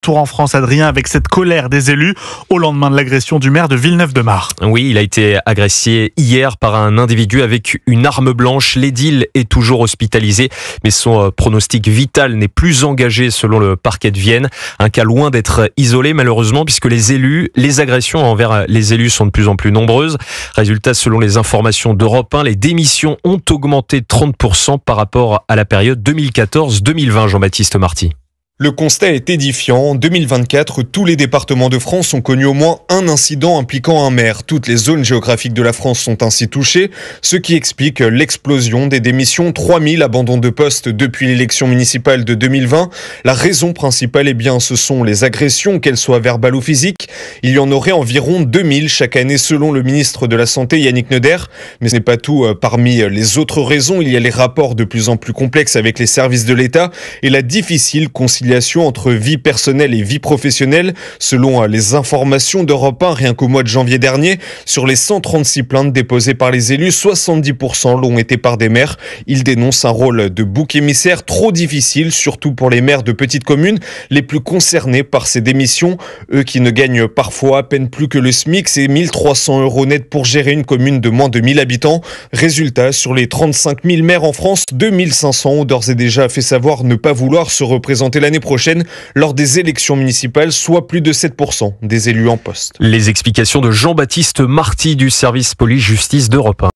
retour en France, Adrien, avec cette colère des élus au lendemain de l'agression du maire de Villeneuve-de-Marc. Oui, il a été agressé hier par un individu avec une arme blanche. L'édile est toujours hospitalisé, mais son pronostic vital n'est plus engagé selon le parquet de Vienne. Un cas loin d'être isolé, malheureusement, puisque les agressions envers les élus sont de plus en plus nombreuses. Résultat, selon les informations d'Europe 1, les démissions ont augmenté de 30% par rapport à la période 2014-2020, Jean-Baptiste Marty. Le constat est édifiant. En 2024, tous les départements de France ont connu au moins un incident impliquant un maire. Toutes les zones géographiques de la France sont ainsi touchées, ce qui explique l'explosion des démissions. 3000 abandons de poste depuis l'élection municipale de 2020. La raison principale, ce sont les agressions, qu'elles soient verbales ou physiques. Il y en aurait environ 2000 chaque année selon le ministre de la Santé, Yannick Neuder. Mais ce n'est pas tout. Parmi les autres raisons, il y a les rapports de plus en plus complexes avec les services de l'État et la difficile conciliation entre vie personnelle et vie professionnelle. Selon les informations d'Europe 1, rien qu'au mois de janvier dernier, sur les 136 plaintes déposées par les élus, 70% l'ont été par des maires. Ils dénoncent un rôle de bouc émissaire trop difficile, surtout pour les maires de petites communes, les plus concernés par ces démissions. Eux qui ne gagnent parfois à peine plus que le SMIC, c'est 1300 € net pour gérer une commune de moins de 1000 habitants. Résultat, sur les 35 000 maires en France, 2500 ont d'ores et déjà fait savoir ne pas vouloir se représenter l'année prochaine lors des élections municipales, soit plus de 7% des élus en poste. Les explications de Jean-Baptiste Marty du service police-justice d'Europe 1.